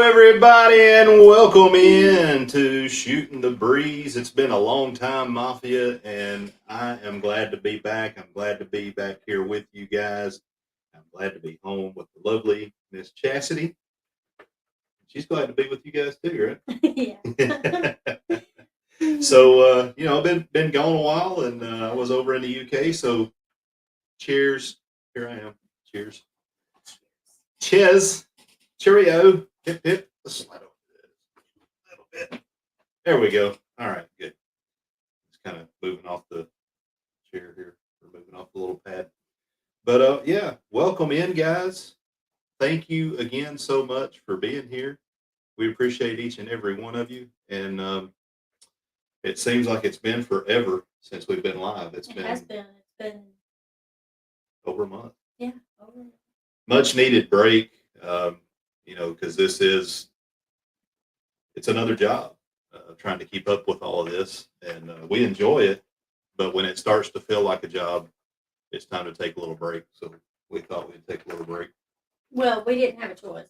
everybody, and welcome in to Shootin the Breeze. It's been a long time, Mafia, and I am glad to be back. I'm glad to be back here with you guys. I'm glad to be home with the lovely Miss Chastity. She's glad to be with you guys too, right? Yeah. So, I've been gone a while, and I was over in the UK. So, cheers. Here I am. Cheers. Cheers. Cheerio. Hip hip. Let's slide over this a little bit. There we go. All right, good. Just kind of moving off the chair here. We're moving off the little pad. But yeah, welcome in, guys. Thank you again so much for being here. We appreciate each and every one of you. And it seems like it's been forever since we've been live. It has been. It's been over a month. Yeah, over. Much needed break. Because it's another job trying to keep up with all of this, and we enjoy it. But when it starts to feel like a job, it's time to take a little break. So we thought we'd take a little break. Well, we didn't have a choice.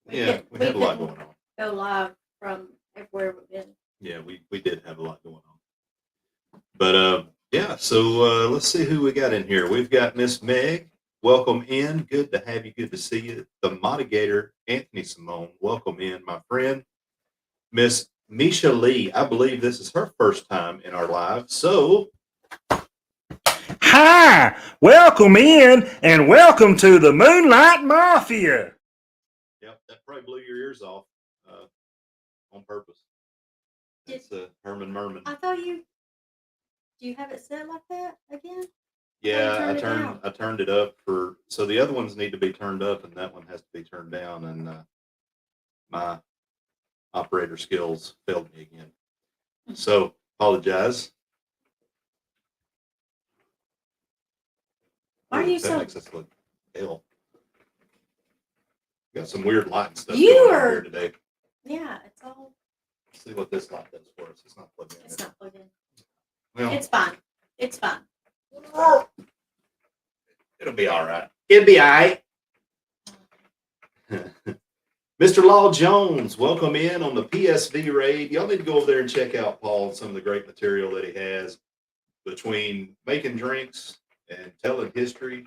We had a lot going on. Go live from everywhere we've been. Yeah, we did have a lot going on. But yeah, so let's see who we got in here. We've got Miss Meg. Welcome in. Good to have you. Good to see you. The Modigator, Anthony Simone. Welcome in, my friend. Miss Misha Lee. I believe this is her first time in our live. So, hi, welcome in, and welcome to the Moonlight Mafia. Yep, that probably blew your ears off on purpose. It's Herman Merman. I thought do you have it set like that again? Yeah, I turned it up so the other ones need to be turned up and that one has to be turned down, and my operator skills failed me again. So apologize. Why are you so? That makes us look pale. Got some weird light and stuff You going on are here today. Yeah, it's all. Let's see what this light does for us. It's not plugged in. It's not plugged in. Well, It's fine. It's fine. It'll be all right. It'll be all right. Mr. Law Jones, welcome in on the PSV raid. Y'all need to go over there and check out Paul and some of the great material that he has between making drinks and telling history.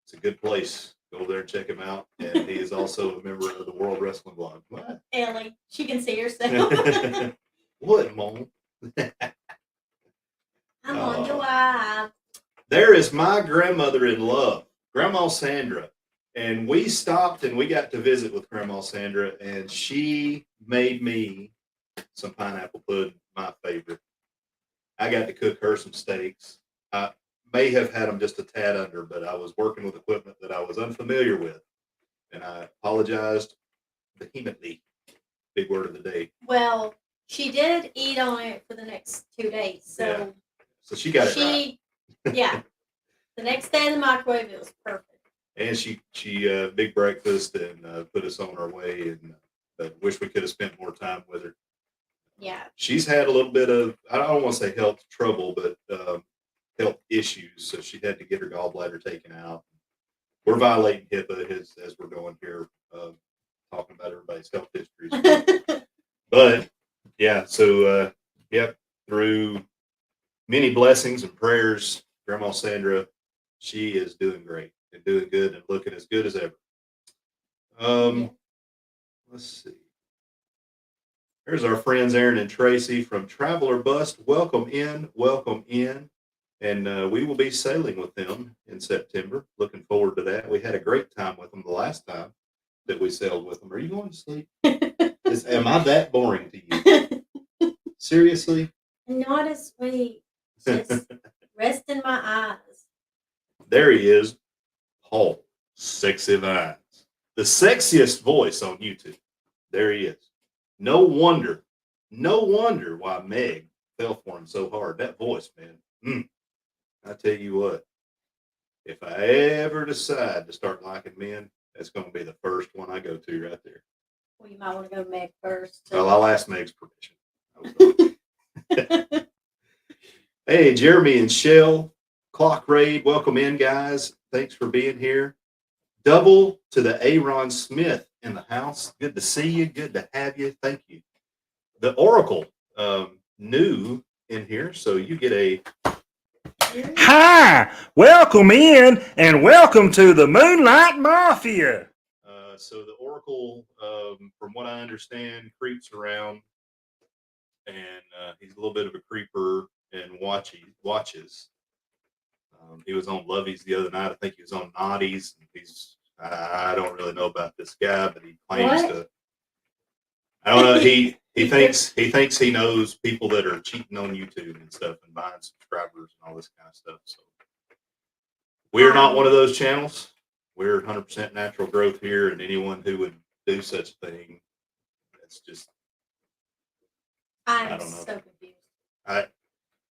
It's a good place. Go over there and check him out. And he is also a member of the World Wrestling Blog. What? Ellie, she can see herself. What, Mom? I'm on your live. There is my grandmother in love, Grandma Sandra. And we stopped and we got to visit with Grandma Sandra, and she made me some pineapple pudding, my favorite. I got to cook her some steaks. I may have had them just a tad under, but I was working with equipment that I was unfamiliar with. And I apologized vehemently. Big word of the day. Well, she did eat on it for the next 2 days. So, yeah. So she got it right. Yeah. The next day in the microwave, it was perfect. And she big breakfast and put us on our way. And wish we could have spent more time with her. Yeah. She's had a little bit of, I don't want to say health trouble, but health issues. So she had to get her gallbladder taken out. We're violating HIPAA as we're going here, talking about everybody's health histories. But yeah, so yep, through many blessings and prayers, Grandma Sandra, she is doing great and doing good and looking as good as ever. Let's see. Here's our friends Aaron and Tracy from Travel or Bust. Welcome in, and we will be sailing with them in September. Looking forward to that. We had a great time with them the last time that we sailed with them. Are you going to sleep? Am I that boring to you? Seriously? Not as sweet. Just rest in my eyes. There he is, Paul, Sexy Vines, the sexiest voice on YouTube. There he is. No wonder why Meg fell for him so hard. That voice, man. I tell you what, if I ever decide to start liking men, that's going to be the first one I go to right there. Well, you might want to go to Meg first. Well, I'll ask Meg's permission. Hey, Jeremy and Shell, Clock Raid, welcome in, guys. Thanks for being here. Double to the Aaron Smith in the house. Good to see you. Good to have you. Thank you. The Oracle, new in here, so you get a. Hi, welcome in and welcome to the Moonlight Mafia. So the Oracle, from what I understand, creeps around, and he's a little bit of a creeper and watches. He was on Lovey's the other night. I think he was on Naughty's. I don't really know about this guy, but he claims to. I don't know. He thinks he knows people that are cheating on YouTube and stuff and buying subscribers and all this kind of stuff. So we're not one of those channels. We're 100% natural growth here, and anyone who would do such a thing, that's just. I don't know. So confused.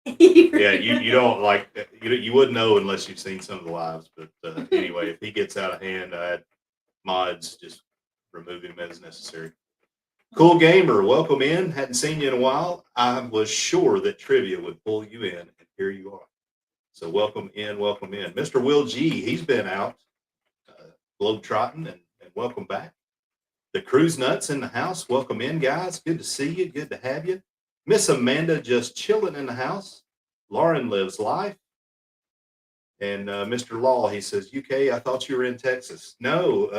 Yeah, you don't like you wouldn't know unless you've seen some of the lives. But anyway, if he gets out of hand, I had mods just remove him as necessary. Cool Gamer, welcome in. Hadn't seen you in a while. I was sure that trivia would pull you in, and here you are. So welcome in, welcome in. Mr. Will G, he's been out globetrotting, and welcome back. The Cruise Nuts in the house, welcome in, guys. Good to see you, good to have you. Miss Amanda just chilling in the house. Lauren lives life. And Mr. Law, he says, UK, I thought you were in Texas. No,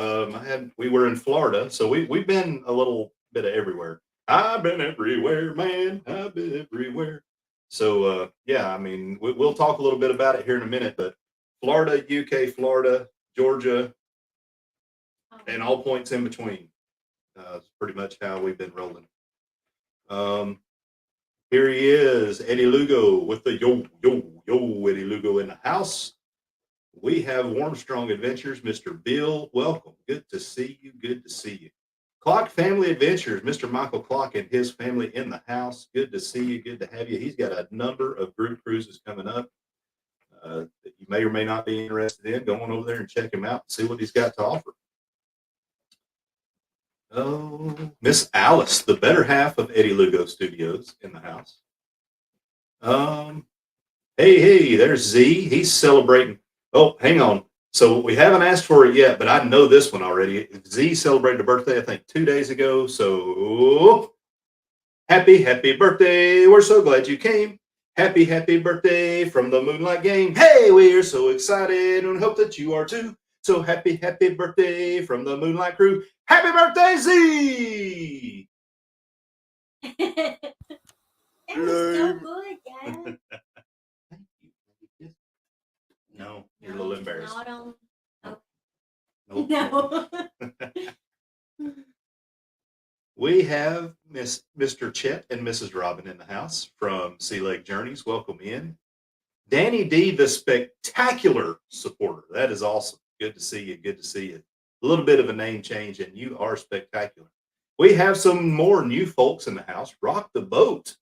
we were in Florida. So we've been a little bit of everywhere. I've been everywhere, man. I've been everywhere. So, yeah, I mean, we'll talk a little bit about it here in a minute. But Florida, UK, Florida, Georgia, and all points in between. It's pretty much how we've been rolling. Here he is, Eddie Lugo with the yo, Eddie Lugo in the house. We have Warmstrong Adventures, Mr. Bill. Welcome. Good to see you. Good to see you. Clock Family Adventures, Mr. Michael Clock and his family in the house. Good to see you. Good to have you. He's got a number of group cruises coming up that you may or may not be interested in. Go on over there and check him out and see what he's got to offer. Oh, Miss Alice, the better half of Eddie Lugo Studios in the house. Hey, there's Z. He's celebrating. Oh, hang on. So we haven't asked for it yet, but I know this one already. Z celebrated a birthday, I think, 2 days ago. So happy birthday. We're so glad you came. Happy birthday from the Moonlight Gang. Hey, we're so excited and hope that you are too. So happy birthday from the Moonlight crew. Happy birthday, Z! That was so good, guys. Thank you. No, you're a little embarrassed. Not on. Nope. No. We have Mr. Chet and Mrs. Robin in the house from Sea Lake Journeys. Welcome in. Danny D, the spectacular supporter. That is awesome. Good to see you. Good to see you. A little bit of a name change, and you are spectacular. We have some more new folks in the house. Rock the boat.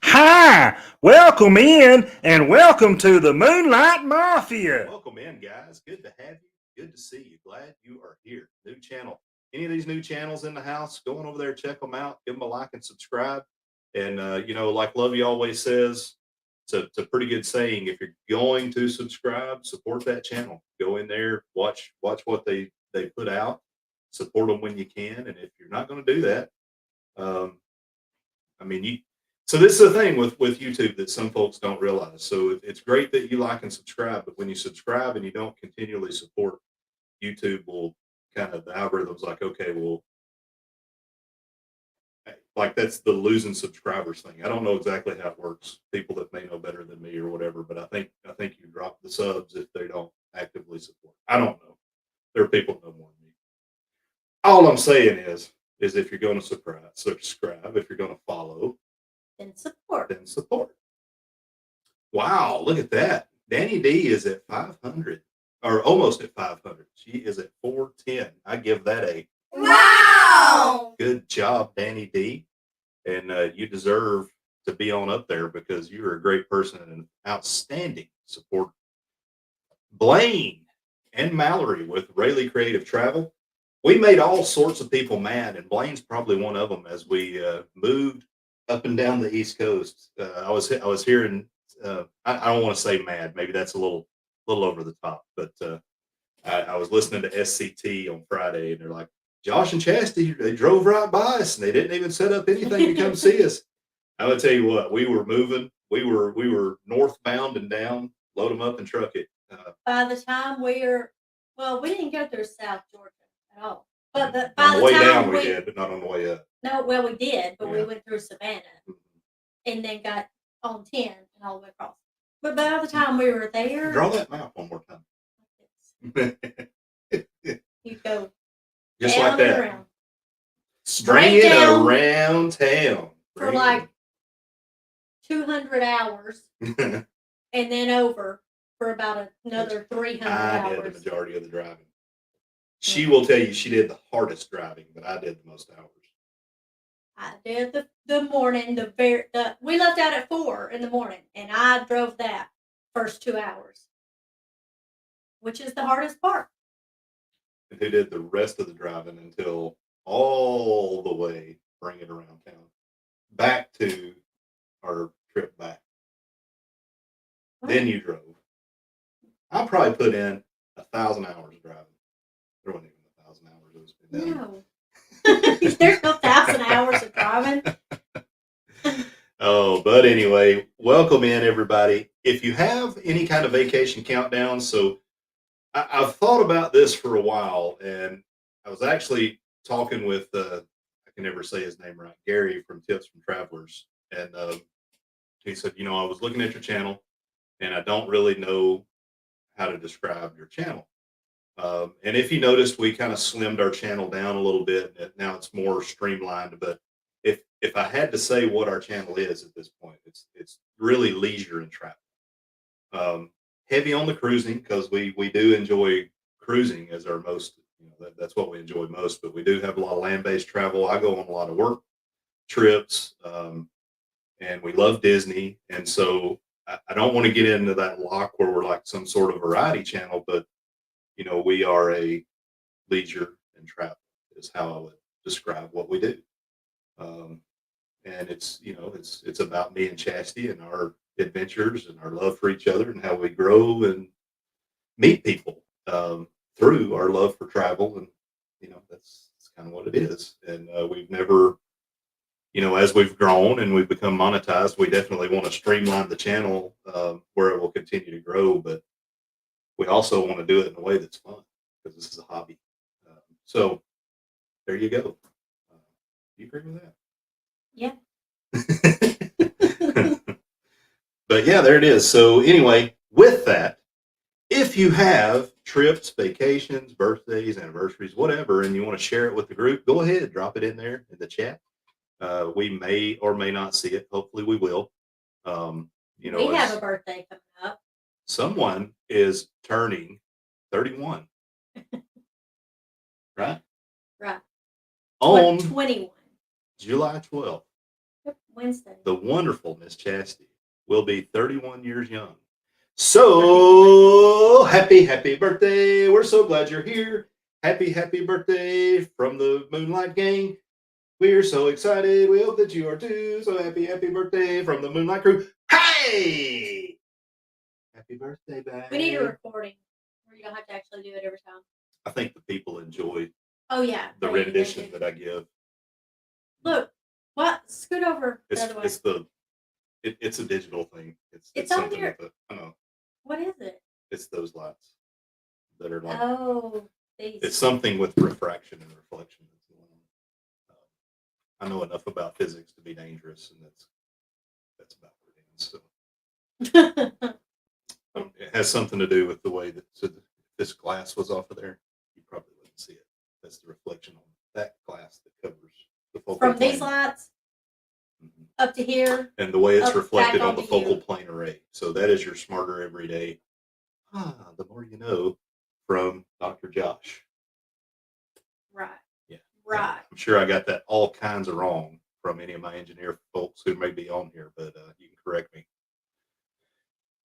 Hi, welcome in and welcome to the Moonlight Mafia. Welcome in, guys. Good to have you. Good to see you. Glad you are here. New channel. Any of these new channels in the house, go on over there, check them out, give them a like and subscribe. And, like Lovey always says, it's a pretty good saying. If you're going to subscribe, support that channel. Go in there, watch what they put out, support them when you can. And if you're not going to do that, so this is the thing with YouTube that some folks don't realize. So it's great that you like and subscribe, but when you subscribe and you don't continually support, YouTube will the algorithm's like, okay, well, like that's the losing subscribers thing. I don't know exactly how it works. People that may know better than me or whatever, but I think you drop the subs if they don't actively support. I don't know. There are people who know more than me. All I'm saying is if you're going to subscribe, if you're going to follow, Then support. Wow, look at that. Danny D is at 500 or almost at 500. She is at 410. I give that a wow. Good job, Danny D. And you deserve to be on up there because you're a great person and an outstanding supporter. Blaine and Mallory with Rayleigh Creative Travel. We made all sorts of people mad, and Blaine's probably one of them as we moved up and down the East Coast. I was hearing, I don't want to say mad. Maybe that's a little over the top, but I was listening to SCT on Friday, and they're like, Josh and Chastity, they drove right by us, and they didn't even set up anything to come see us. I'm gonna tell you what, we were moving. We were northbound and down, load them up and truck it. By the time we didn't go through South Georgia at all. But on by the the way time down we did, but not on the way up. No, well, we did, but we Yeah. went through Savannah Mhm. and then got on 10 and all the way across. But by the time we were there, Draw that map one more time. you go Just down like and that. around String it down around town. for like 200 hours and then over for about another 300 I did the hours. majority of the driving. She will tell you she did the hardest driving, but I did the most hours. I did the morning, we left out at 4 in the morning, and I drove that first 2 hours, which is the hardest part. And who did the rest of the driving until all the way bring it around town, back to our trip back. Then you drove. I probably put in 1,000 hours driving. There wasn't even 1,000 hours. It was been done. No. There's no 1,000 hours of driving. Oh, but anyway, welcome in everybody. If you have any kind of vacation countdown, so I've thought about this for a while, and I was actually talking with I can never say his name right, Gary from Tips from Travelers, and he said, I was looking at your channel, and I don't really know how to describe your channel. And if you noticed, we kind of slimmed our channel down a little bit. And now it's more streamlined. But if I had to say what our channel is at this point, it's really leisure and travel. Heavy on the cruising, because we do enjoy cruising as our most. That's what we enjoy most. But we do have a lot of land-based travel. I go on a lot of work trips, and we love Disney. And so I don't want to get into that lock where we're like some sort of variety channel, but we are a leisure and travel is how I would describe what we do. And it's about me and Chastity and our adventures and our love for each other and how we grow and meet people through our love for travel. And, that's kind of what it is. And we've never, as we've grown and we've become monetized, we definitely want to streamline the channel where it will continue to grow. But we also want to do it in a way that's fun because this is a hobby. So there you go. Do you agree with that? Yeah. But yeah, there it is. So anyway, with that, if you have trips, vacations, birthdays, anniversaries, whatever, and you want to share it with the group, go ahead, drop it in there in the chat. We may or may not see it. Hopefully we will. We have a birthday coming up. Someone is turning 31. Right? Right. On 21. July 12th, Wednesday. the wonderful Miss Chastity will be 31 years young. So happy birthday. We're so glad you're here. Happy birthday from the Moonlight Gang. We're so excited. We hope that you are too. So happy birthday from the Moonlight crew. Hey! Happy birthday, babe. We need a recording where you don't have to actually do it every time. I think the people enjoy Oh, yeah. the They rendition do. that I give. Look, what? Scoot over the other way. It's a digital thing. It's on something your- with I know. What is it? It's those lights that are like. Oh, these. It's something with refraction and reflection. I know enough about physics to be dangerous, and that's about what it is. So it has something to do with the way that if this glass was off of there, you probably wouldn't see it. That's the reflection on that glass that covers the focal From plane. these lights Mhm. up to here. And the way it's Up, reflected back on the onto you. focal plane array. So that is your smarter every day. The more you know from Dr. Josh. Right. Yeah. Right. I'm sure I got that all kinds of wrong from any of my engineer folks who may be on here, but you can correct me.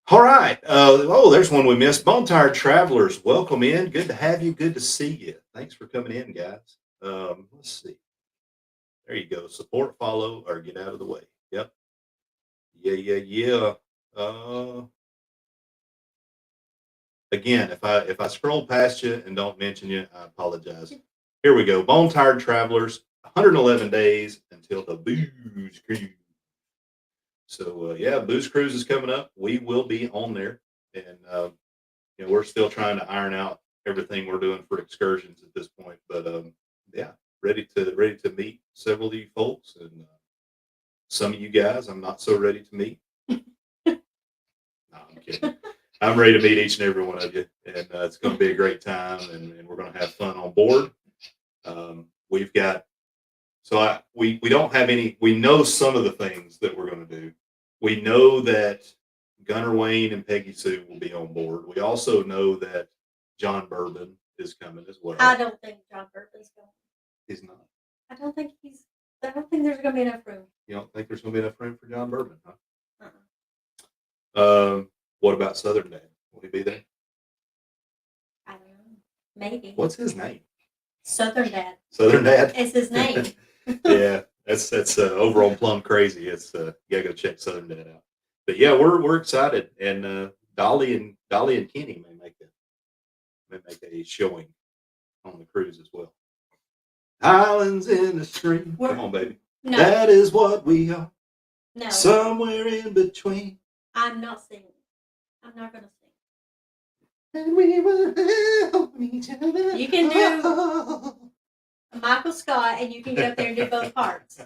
All right. There's one we missed. Bone Tired Travelers, welcome in. Good to have you. Good to see you. Thanks for coming in, guys. Let's see. There you go. Support, follow, or get out of the way. Yep. Yeah. Again, if I scroll past you and don't mention you, I apologize. Here we go. Bone Tired Travelers, 111 days until the Booze Cruise. So yeah, Booze Cruise is coming up. We will be on there, and we're still trying to iron out everything we're doing for excursions at this point. But yeah, ready to meet several of you folks, and some of you guys I'm not so ready to meet. No, I'm kidding. I'm ready to meet each and every one of you, and it's going to be a great time, and we're going to have fun on board. We've got, we don't have any, we know some of the things that we're going to do. We know that Gunnar Wayne and Peggy Sue will be on board. We also know that John Bourbon is coming as well. I don't think John Bourbon's going. He's not. I don't think there's going to be enough room. You don't think there's going to be enough room for John Bourbon, huh? Uh-uh. What about Southern Dad? Will he be there? I don't know. Maybe. What's his name? Southern Dad. Southern Dad? It's his name. Yeah, that's over on Plum Crazy. It's you gotta go check Southern Dad out. But yeah, we're excited, and Dolly and Kenny may make a showing on the cruise as well. Islands in the stream. Come on, baby. No. That is what we are. No. Somewhere in between. I'm not singing. I'm not going to sing. And we will help each other. You can do Michael Scott, and you can get up there and do both parts.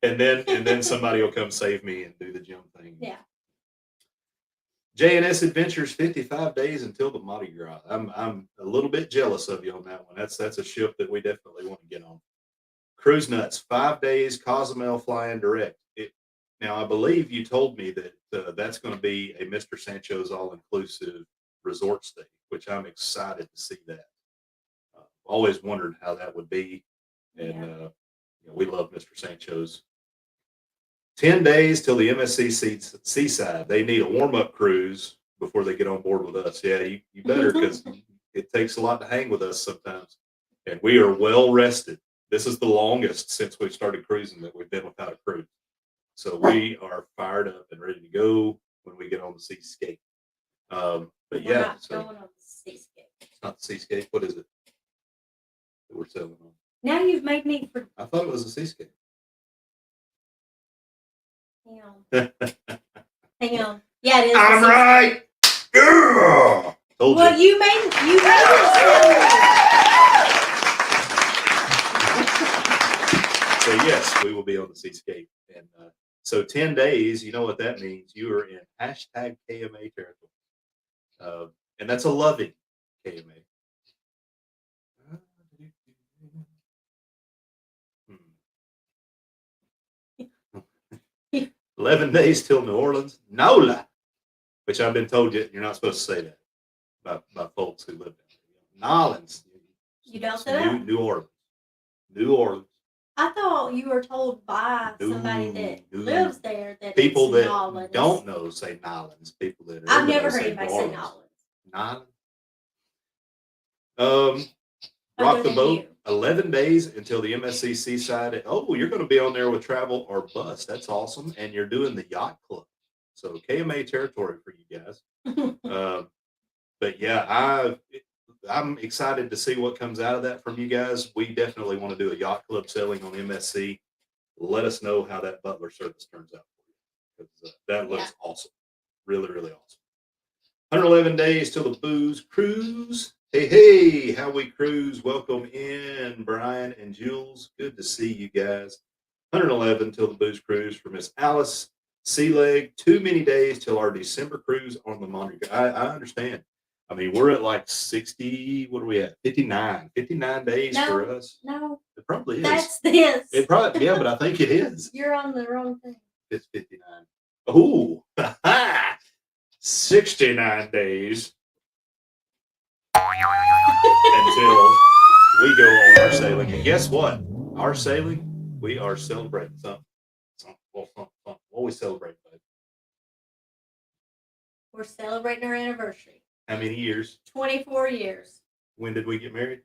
And then somebody will come save me and do the jump thing. Yeah. J&S Adventures, 55 days until the Mardi Gras. I'm a little bit jealous of you on that one. That's a ship that we definitely want to get on. Cruise Nuts, 5 days, Cozumel flying direct. Now, I believe you told me that that's going to be a Mr. Sancho's all-inclusive resort stay, which I'm excited to see that. Always wondered how that would be, and we love Mr. Sancho's. 10 days till the MSC Seaside. They need a warm-up cruise before they get on board with us. Yeah, you better, because it takes a lot to hang with us sometimes, and we are well rested. This is the longest since we've started cruising that we've been without a cruise. So we are fired up and ready to go when we get on the Seascape. But We're yeah, not so going on the Seascape. it's not the Seascape. What is it that we're sailing on? Now you've made me for. I thought it was the Seascape. Hang on. Hang on. Yeah, it is. I'm right. Yeah. Told Well, you. you made it So yes, we will be on the Seascape, and so 10 days. You know what that means? You are in hashtag KMA territory, and that's a loving KMA. 11 days till New Orleans, NOLA, which I've been told you're not supposed to say that by folks who live there. Nolans. You don't say that? New Orleans. New Orleans. I thought you were told by somebody that No. lives there that People it's that Nolans. don't know say Nolans. People that are I've in never there heard anybody say Nolans. Nolans. Rock Other the than boat. you. 11 days until the MSC Seaside. Oh, you're going to be on there with travel or bus. That's awesome. And you're doing the yacht club. So KMA territory for you guys. But yeah, I'm excited to see what comes out of that from you guys. We definitely want to do a yacht club sailing on MSC. Let us know how that Butler service turns out for you, because that looks awesome. Really, really awesome. 111 days till the Booze Cruise. Hey, how we cruise. Welcome in, Brian and Jules. Good to see you guys. 111 till the Booze Cruise for Miss Alice Sealeg. Too many days till our December cruise on the Monterey. I understand. I mean, we're at like 60, what are we at? 59 days for us. No, It probably is. that's this. It probably, yeah, but I think it is. You're on the wrong thing. It's 59. Ooh, 69 days until we go on our sailing. And guess what? Our sailing, we are celebrating something. What are we celebrating, bud? We're celebrating our anniversary. How many years? 24 years. When did we get married?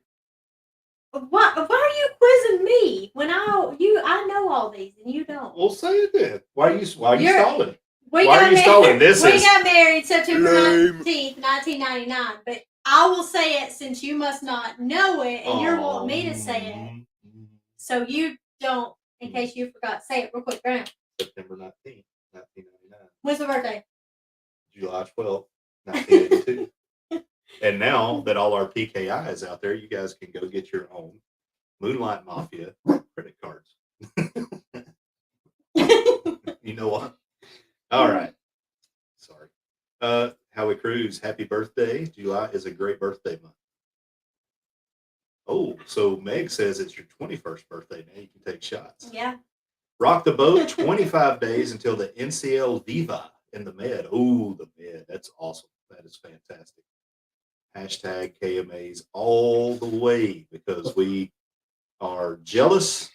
Why are you quizzing me when I know all these and you don't? We'll say it then. Why are you You're- stalling? We Why got are you married- stalling? This we is got married September Lame. 19th, 1999. But I will say it since you must not know it, and you're wanting me to say it. So you don't, in case you forgot, say it real quick, Graham. September 19th, 1999. When's the birthday? July 12th, 1982. And now that all our PKI is out there, you guys can go get your own Moonlight Mafia credit cards. You know what? All right. Sorry. Howie Cruz, happy birthday. July is a great birthday month. Oh, so Meg says it's your 21st birthday. Now you can take shots. Yeah. Rock the boat, 25 days until the NCL Viva in the Med. Oh, the Med. That's awesome. That is fantastic. Hashtag KMAs all the way because we are jealous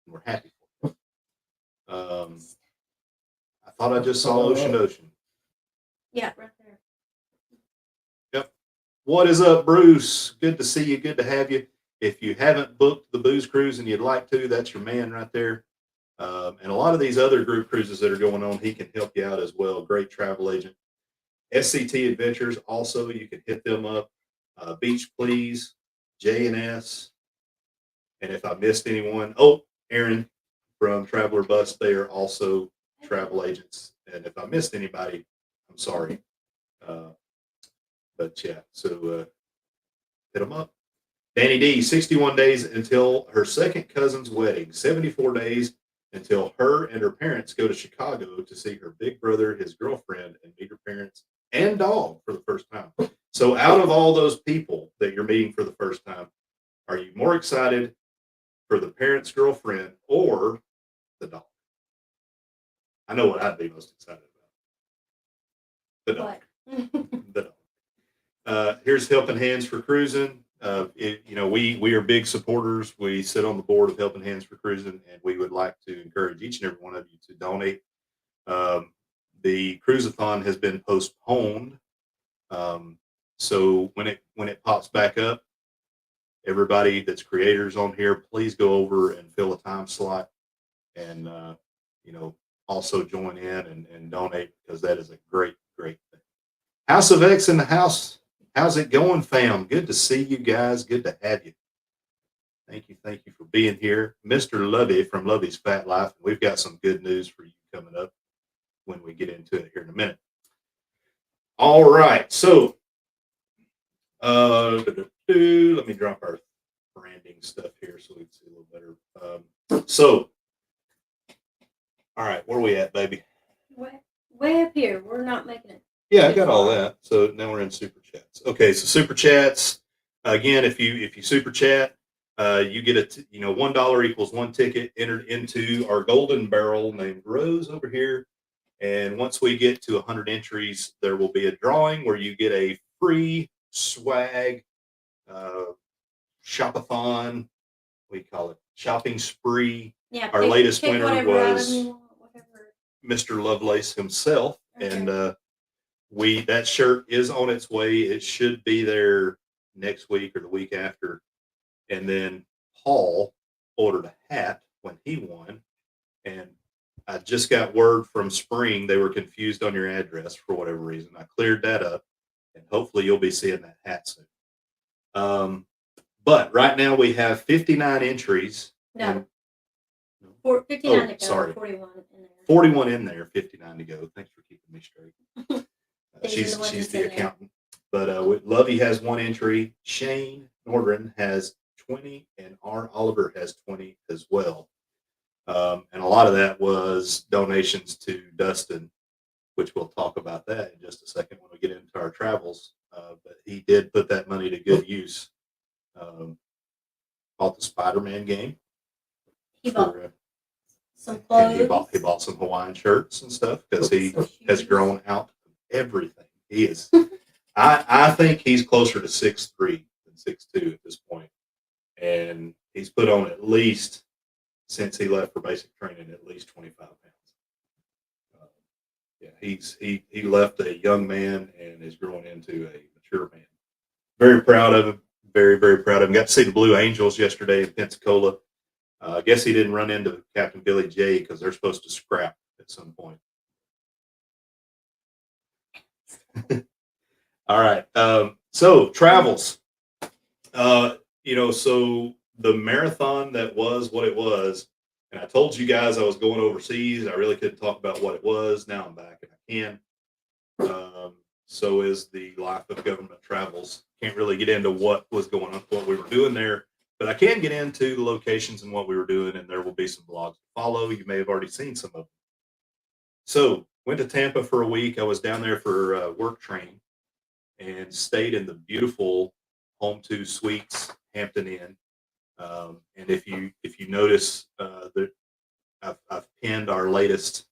and we're happy for you. I thought I just saw Ocean. Yeah, right there. Yep. What is up, Bruce? Good to see you. Good to have you. If you haven't booked the booze cruise and you'd like to, that's your man right there. And a lot of these other group cruises that are going on, he can help you out as well. Great travel agent. SCT Adventures, also, you can hit them up. Beach Please, J&S. And if I missed anyone, Aaron from Traveler Bus, they are also travel agents. And if I missed anybody, I'm sorry. But yeah, so hit them up. Danny D, 61 days until her second cousin's wedding, 74 days until her and her parents go to Chicago to see her big brother, his girlfriend, and meet her parents and dog for the first time. So out of all those people that you're meeting for the first time, are you more excited for the parents' girlfriend or the dog? I know what I'd be most excited about. The dog. The dog. Here's Helping Hands for Cruising. We are big supporters. We sit on the board of Helping Hands for Cruising, and we would like to encourage each and every one of you to donate. The cruiseathon has been postponed, so when it pops back up, everybody that's creators on here, please go over and fill a time slot, and also join in and donate because that is a great thing. House of X in the house. How's it going, fam? Good to see you guys. Good to have you. Thank you for being here. Mr. Lovey from Lovey's Fat Life. We've got some good news for you coming up when we get into it here in a minute. All right, so let me drop our branding stuff here so we can see a little better. All right, where are we at, baby? Way up here. We're not making it. Yeah, I got all that. So now we're in super chats. Okay, so super chats. Again, if you super chat, you get $1 equals one ticket entered into our golden barrel named Rose over here. And once we get to 100 entries, there will be a drawing where you get a free swag shopathon. We call it shopping spree. Yeah. Our latest pick winner whatever item was you want, whatever. Mr. Lovelace himself, Okay. and that shirt is on its way. It should be there next week or the week after. And then Paul ordered a hat when he won, and I just got word from Spring they were confused on your address for whatever reason. I cleared that up, and hopefully you'll be seeing that hat soon. But right now we have 59 entries. No. 59 to go. Sorry. 41 in there. 41 in there, 59 to go. Thanks for keeping me straight. These are the ones She's that's the in there. accountant. But Lovey has 1 entry. Shane Nordren has 20, and R. Oliver has 20 as well. And a lot of that was donations to Dustin, which we'll talk about that in just a second when we get into our travels. But he did put that money to good use. Bought the Spider-Man game. He bought for, some and clothes. he bought some Hawaiian shirts and stuff because he has grown out of everything. He is. I think he's closer to 6'3" than 6'2" at this point, and he's put on at least, since he left for basic training, at least 25 pounds. He left a young man and is growing into a mature man. Very proud of him. Very, very proud of him. Got to see the Blue Angels yesterday in Pensacola. I guess he didn't run into Captain Billy J because they're supposed to scrap at some point. All right. So travels. So the marathon that was what it was, and I told you guys I was going overseas. I really couldn't talk about what it was. Now I'm back and I can. So is the life of government travels. Can't really get into what was going on, what we were doing there, but I can get into the locations and what we were doing, and there will be some vlogs to follow. You may have already seen some of them. So went to Tampa for a week. I was down there for work training and stayed in the beautiful Home 2 Suites Hampton Inn. And if you notice that I've pinned our latest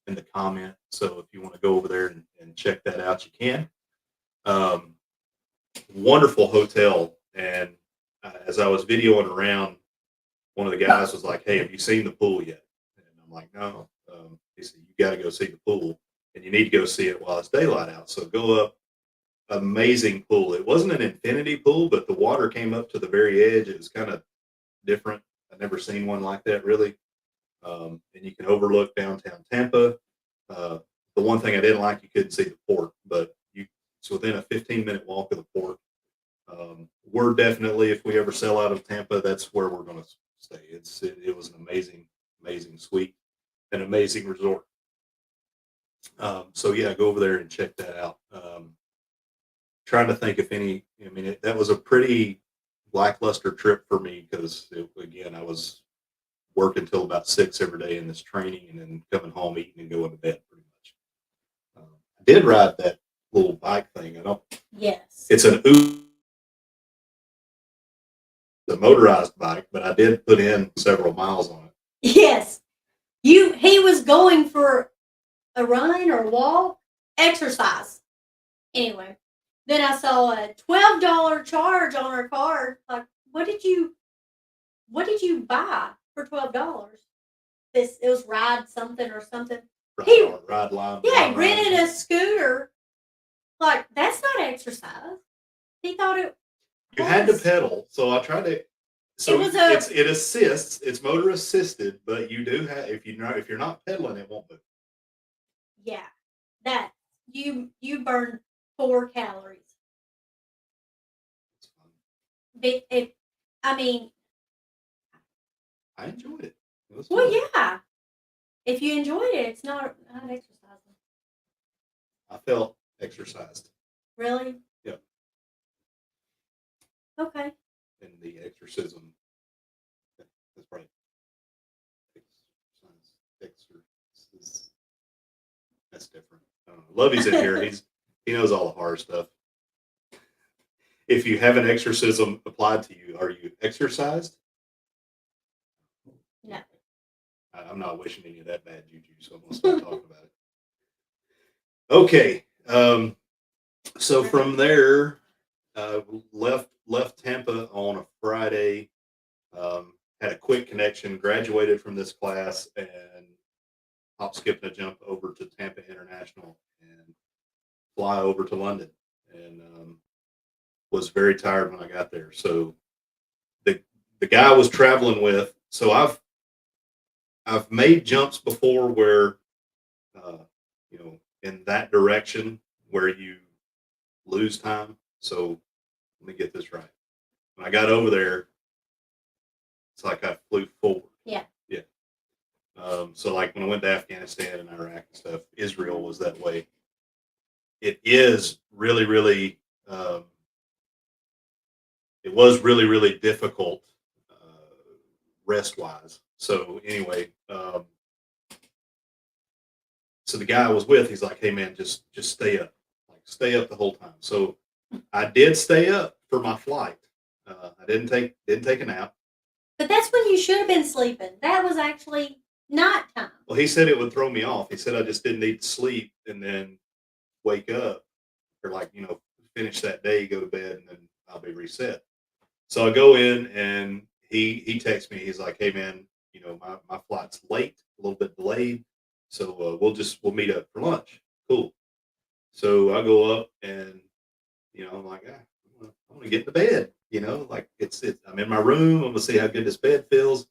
in the comment. So if you want to go over there and check that out, you can. Wonderful hotel. And as I was videoing around, one of the guys was like, "Hey, have you seen the pool yet?" And I'm like, "No." He said, "You got to go see the pool, and you need to go see it while it's daylight out. So go up." Amazing pool. It wasn't an infinity pool, but the water came up to the very edge. It was kind of different. I've never seen one like that, really. And you can overlook downtown Tampa. The one thing I didn't like, you couldn't see the port, but it's within a 15-minute walk of the port. We're definitely, if we ever sell out of Tampa, that's where we're going to stay. It was an amazing suite, an amazing resort. So yeah, go over there and check that out. Trying to think if any. I mean, that was a pretty lackluster trip for me because again, I was working till about 6 every day in this training, and then coming home, eating, and going to bed pretty much. I did ride that little bike thing. I don't. Yes. It's the motorized bike, but I did put in several miles on it. Yes. He was going for a run or walk, exercise. Anyway, then I saw a $12 charge on her card. Like, what did you buy for $12? It was ride something or something. Ride line. Yeah, he rented a scooter. Like, that's not exercise. He thought it. You had to pedal, so I tried to. So it assists. It's motor assisted, but you do have if you're not pedaling, it won't move. Yeah, that you burn 4 calories. But I enjoyed it. Well, yeah. If you enjoyed it, it's not exercising. I felt exercised. Really? Yep. Okay. And the exorcism. That's right. That's different. I don't know. Lovey's in here. He knows all the horror stuff. If you have an exorcism applied to you, are you exorcised? No. I'm not wishing any of that bad juju, so I'm going to stop talking about it. Okay. So from there, left Tampa on a Friday, had a quick connection, graduated from this class, and hop, skip, and a jump over to Tampa International and fly over to London. And was very tired when I got there. So the guy I was traveling with, so I've made jumps before where in that direction where you lose time. So let me get this right. When I got over there, it's like I flew forward. Yeah. Yeah. So like when I went to Afghanistan and Iraq and stuff, Israel was that way. It is really, really it was really, really difficult rest-wise. So anyway, so the guy I was with, he's like, "Hey man, just stay up, like stay up the whole time." So I did stay up for my flight. I didn't take a nap. But that's when you should have been sleeping. That was actually night time. Well, he said it would throw me off. He said I just didn't need to sleep and then wake up or finish that day, go to bed, and then I'll be reset. So I go in and he texts me. He's like, "Hey man, my flight's late, a little bit delayed. So we'll meet up for lunch." Cool. So I go up and I'm like, I'm gonna get to bed. Like it's I'm in my room. I'm gonna see how good this bed feels.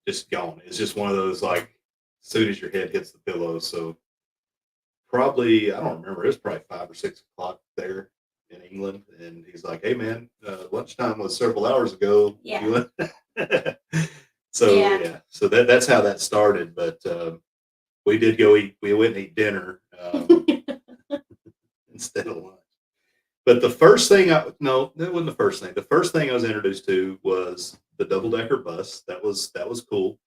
Just gone. It's just one of those like as soon as your head hits the pillow. So probably, I don't remember, it was probably 5 or 6 o'clock there in England. And he's like, hey man, lunchtime was several hours ago. Yeah. So Yeah. yeah, so that's how that started. But we did go eat, we went and eat dinner instead of lunch. But the first thing no, that wasn't the first thing. The first thing I was introduced to was the double-decker bus. That was cool.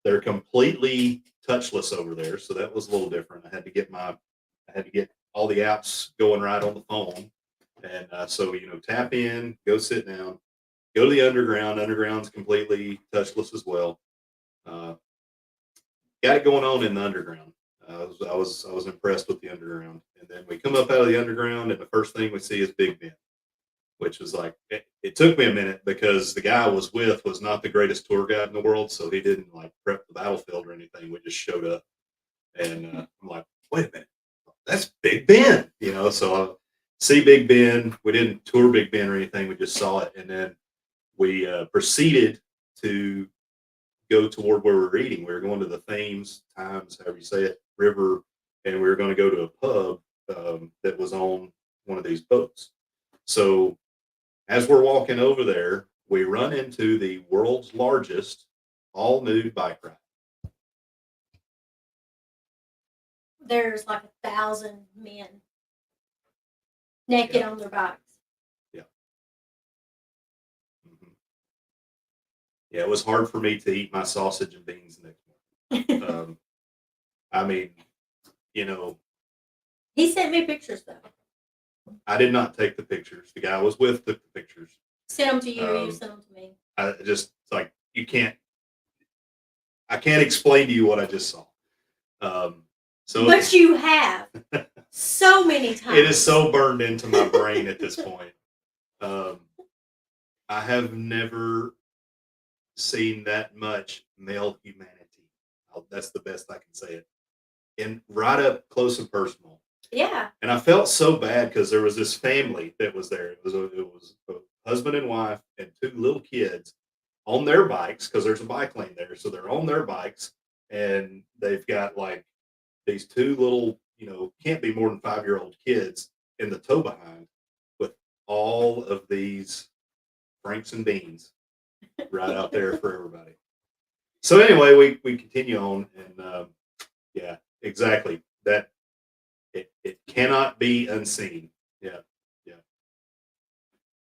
They're completely touchless over there, so that was a little different. I had to get all the apps going right on the phone, and so tap in, go sit down, go to the underground. Underground's completely touchless as well. Got it going on in the underground. I was impressed with the underground, and then we come up out of the underground, and the first thing we see is Big Ben, which was like it took me a minute because the guy I was with was not the greatest tour guide in the world, so he didn't like prep the battlefield or anything. We just showed up, and I'm like, wait a minute, that's Big Ben, So I see Big Ben. We didn't tour Big Ben or anything. We just saw it, and then we proceeded to go toward where we were eating. We were going to the Thames, however you say it, river, and we were going to go to a pub that was on one of these boats. So as we're walking over there, we run into the world's largest all-nude bike ride. There's like 1,000 men naked on their bikes. Yeah. Mm-hmm. Yeah, it was hard for me to eat my sausage and beans the next morning. I mean, He sent me pictures though. I did not take the pictures. The guy I was with took the pictures. Sent them to you, you sent them to me. It's like I can't explain to you what I just saw. But you have so many times. It is so burned into my brain at this point. I have never seen that much male humanity. That's the best I can say it. And right up close and personal. Yeah. And I felt so bad because there was this family that was there. It was a husband and wife and 2 little kids on their bikes because there's a bike lane there. So they're on their bikes and they've got like these 2 little, can't be more than 5-year-old kids in the tow behind with all of these Franks and beans right out there for everybody. So anyway, we continue on and yeah, exactly. That it cannot be unseen. Yeah.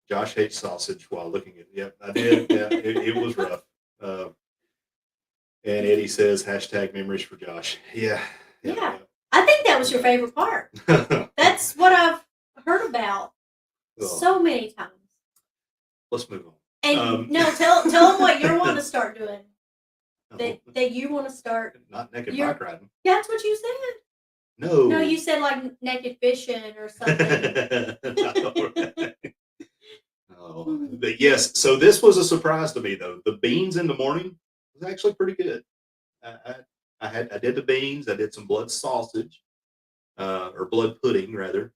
Josh hates sausage while looking at. Yep, I did. Yeah, it was rough. And Eddie says #memories for Josh. Yeah. I think that was your favorite part. That's what I've heard about so many times. Let's move on. And no, tell them what you're wanting to start doing. That you want to start. Not naked bike riding. Yeah, that's what you said. No, you said like naked fishing or something. Oh, but yes. So this was a surprise to me, though. The beans in the morning was actually pretty good. I did the beans. I did some blood sausage, or blood pudding rather.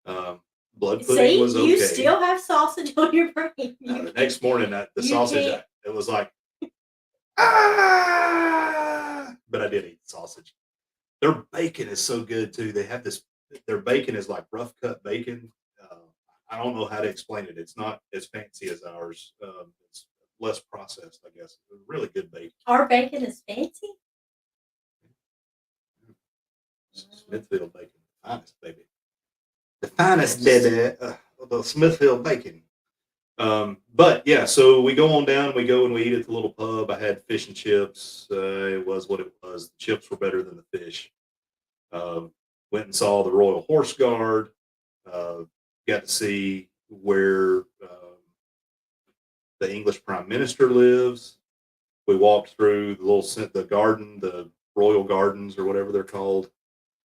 Blood pudding was okay. You still have sausage on your brain. The next morning, the sausage, it was like, but I did eat sausage. Their bacon is so good too. They have their bacon is like rough cut bacon. I don't know how to explain it. It's not as fancy as ours. It's less processed, I guess. Really good bacon. Our bacon is fancy? Smithfield bacon. The finest, baby. The finest, baby. The Smithfield bacon. But yeah, so we go on down, we go and we eat at the little pub. I had fish and chips. It was what it was. The chips were better than the fish. Went and saw the Royal Horse Guard. Got to see where the English Prime Minister lives. We walked through the garden, the Royal Gardens or whatever they're called.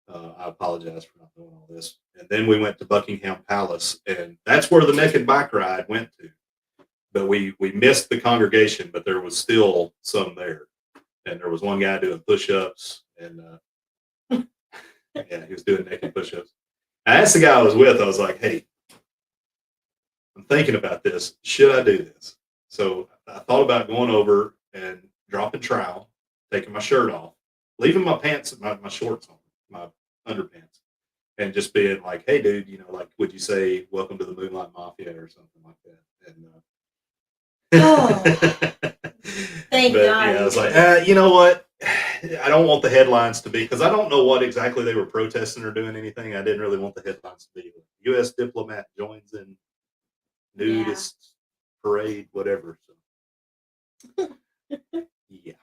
I apologize for not knowing all this. And then we went to Buckingham Palace, and that's where the naked bike ride went to. But we missed the congregation, but there was still some there. And there was one guy doing push-ups, and yeah, he was doing naked push-ups. I asked the guy I was with, I was like, hey, I'm thinking about this. Should I do this? So I thought about going over and dropping trowel, taking my shirt off, leaving my pants, my shorts on, my underpants, and just being like, "Hey, dude, you know, like, would you say welcome to the Moonlight Mafia or something like that?" And Thank but God. yeah, I was like, you know what? I don't want the headlines to be, because I don't know what exactly they were protesting or doing anything. I didn't really want the headlines to be U.S. diplomat joins in nudist parade, whatever. So yeah,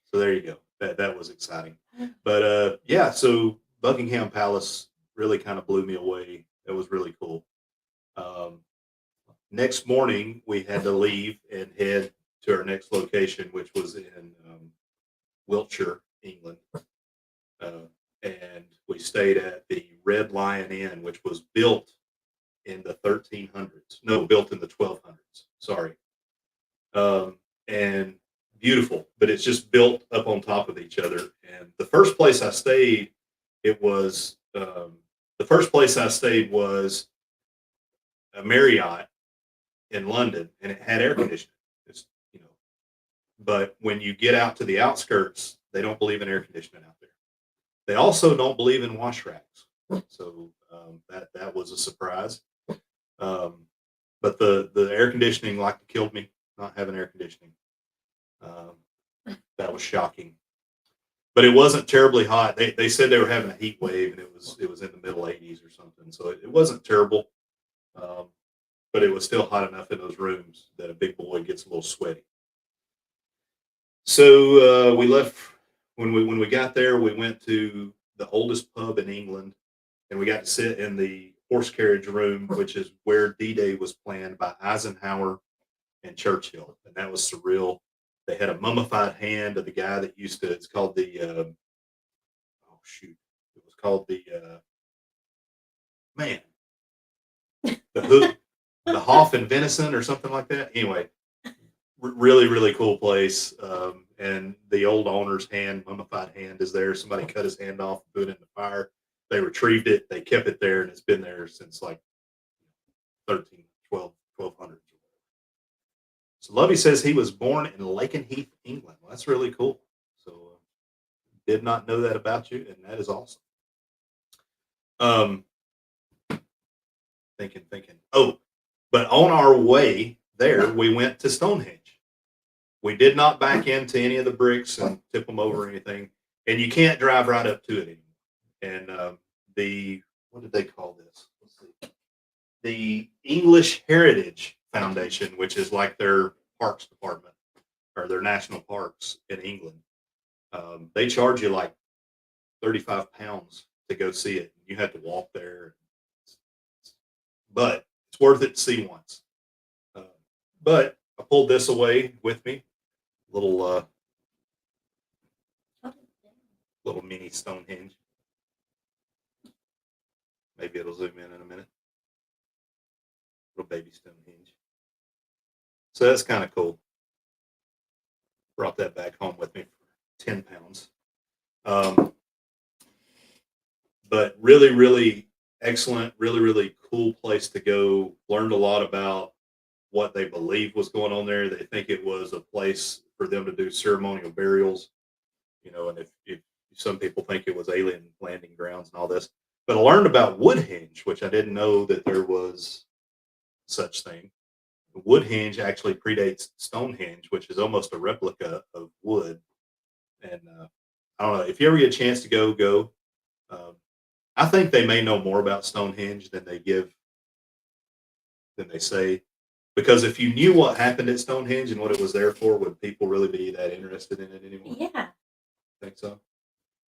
so there you go. That was exciting. But yeah, so Buckingham Palace really kind of blew me away. That was really cool. Next morning, we had to leave and head to our next location, which was in Wiltshire, England. And we stayed at the Red Lion Inn, which was built in the 1300s. No, built in the 1200s. Sorry. And beautiful, but it's just built up on top of each other. And the first place I stayed, was a Marriott in London, and it had air conditioning. It's, you know, but when you get out to the outskirts, they don't believe in air conditioning out there. They also don't believe in wash racks, so that was a surprise. But the air conditioning like killed me. Not having air conditioning, that was shocking. But it wasn't terribly hot. They said they were having a heat wave, and it was in the middle 80s or something. So it wasn't terrible. But it was still hot enough in those rooms that a big boy gets a little sweaty. So we left when we got there. We went to the oldest pub in England, and we got to sit in the horse carriage room, which is where D-Day was planned by Eisenhower and Churchill, and that was surreal. They had a mummified hand of the guy that used to. It's called the it was called the man, the hook. The Hoff and Venison or something like that. Anyway, really, really cool place. And the old owner's hand, mummified hand, is there. Somebody cut his hand off, put it in the fire. They retrieved it. They kept it there, and it's been there since like 1200s. So Lovey says he was born in Lakenheath, England. Well, that's really cool. So did not know that about you, and that is awesome. Thinking. Oh, but on our way there, we went to Stonehenge. We did not back into any of the bricks and tip them over or anything. And you can't drive right up to it anymore. And what did they call this? Let's see. The English Heritage Foundation, which is like their parks department or their national parks in England, they charge you like £35 to go see it. You have to walk there. But it's worth it to see once. But I pulled this away with me, little mini Stonehenge. Maybe it'll zoom in a minute. Little baby Stonehenge. So that's kind of cool. Brought that back home with me for £10. But really, really excellent, really, really cool place to go. Learned a lot about what they believe was going on there. They think it was a place for them to do ceremonial burials, you know, and if some people think it was alien landing grounds and all this. But I learned about Woodhenge, which I didn't know that there was such thing. Woodhenge actually predates Stonehenge, which is almost a replica of wood. And I don't know, if you ever get a chance to go. I think they may know more about Stonehenge than they say. Because if you knew what happened at Stonehenge and what it was there for, would people really be that interested in it anymore? Yeah. Think so?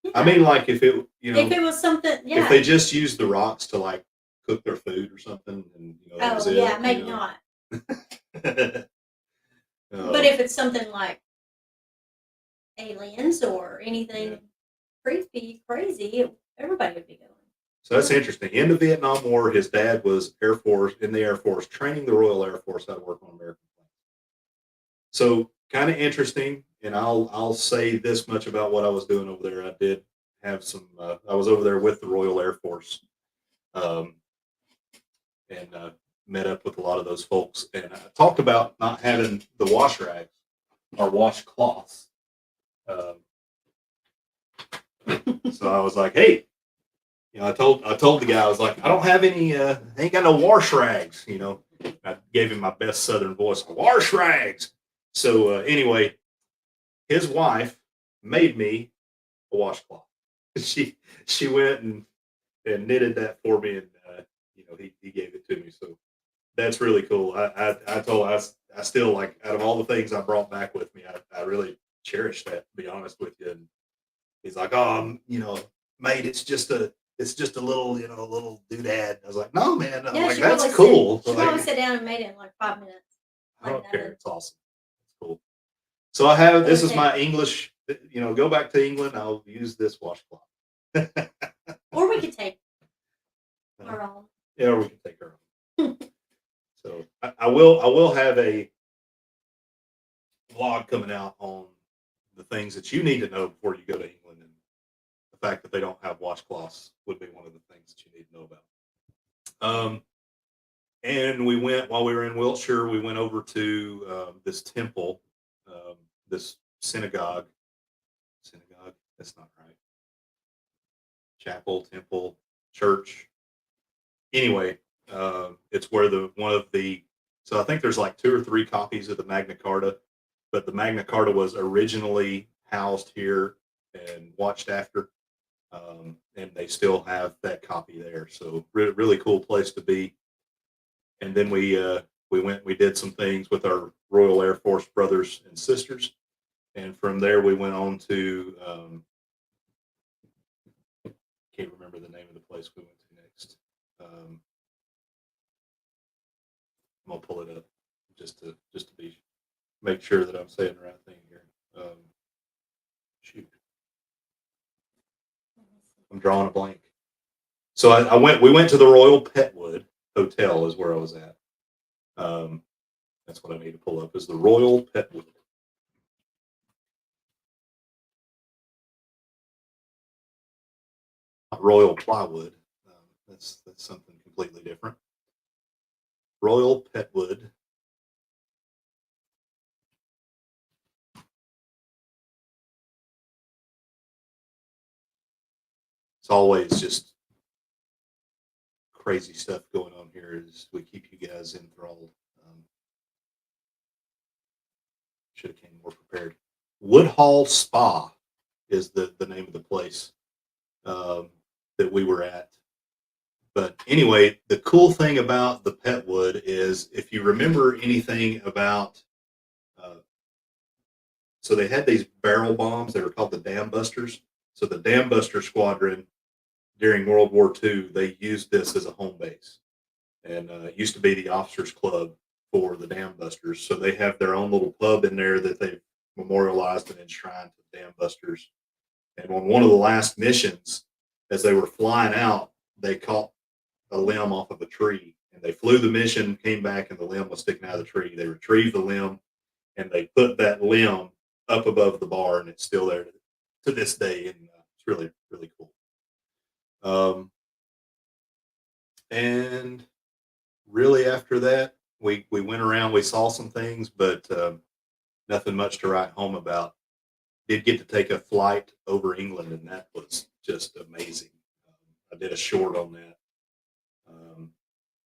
Yeah. I mean, like if it was something, yeah. If they just used the rocks to like cook their food or something, and that was it, maybe not. But if it's something like aliens or anything creepy, crazy, everybody would be going. So that's interesting. In the Vietnam War, his dad was in the Air Force, training the Royal Air Force how to work on American planes. So kind of interesting. And I'll say this much about what I was doing over there. I did have some. I was over there with the Royal Air Force, and met up with a lot of those folks. And I talked about not having the wash rags or washcloths. So I was like, hey. You know, I told the guy, I was like, I don't have any, I ain't got no wash rags. You know, I gave him my best Southern voice, wash rags. So anyway, his wife made me a washcloth. She went and knitted that for me, and you know, he gave it to me. So that's really cool. I told I still, like, out of all the things I brought back with me, I really cherish that, to be honest with you. And he's like, oh, you know, mate, it's just a little, you know, a little doodad. I was like, no, man, I'm Yeah, like, she that's probably cool. She Like, probably sat down and made it in like 5 minutes. I don't Like care. that. It's awesome. It's cool. So I have, this is Okay. my English, you know, go back to England, I'll use this washcloth. Or we could take our own. Yeah, or we can take her own. So I will have a vlog coming out on the things that you need to know before you go to England, and the fact that they don't have washcloths would be one of the things that you need to know about. And we went, while we were in Wiltshire, we went over to this temple, this synagogue. That's not right. Chapel, temple, church. Anyway, it's where so I think there's like 2 or 3 copies of the Magna Carta, but the Magna Carta was originally housed here and watched after, and they still have that copy there. So really cool place to be. And then we went, we did some things with our Royal Air Force brothers and sisters, and from there we went on to can't remember the name of the place we went to next. I'm gonna pull it up just to make sure that I'm saying the right thing here. Shoot, I'm drawing a blank. So we went to the Royal Petwood Hotel is where I was at. That's what I need to pull up, is the Royal Petwood. Not Royal Plywood. That's something completely different. Royal Petwood. It's always just crazy stuff going on here as we keep you guys enthralled. Should have came more prepared. Woodhall Spa is the name of the place that we were at. But anyway, the cool thing about the Petwood is, if you remember anything about, so they had these barrel bombs. They were called the Dam Busters. So the Dam Buster Squadron during World War II, they used this as a home base, and it used to be the officers' club for the Dam Busters. So they have their own little pub in there that they've memorialized and enshrined to the Dam Busters. And on one of the last missions, as they were flying out, they caught a limb off of a tree, and they flew the mission, came back, and the limb was sticking out of the tree. They retrieved the limb, and they put that limb up above the bar, and it's still there to this day, and it's really, really cool. And really after that, we went around, we saw some things, but nothing much to write home about. Did get to take a flight over England, and that was just amazing. I did a short on that.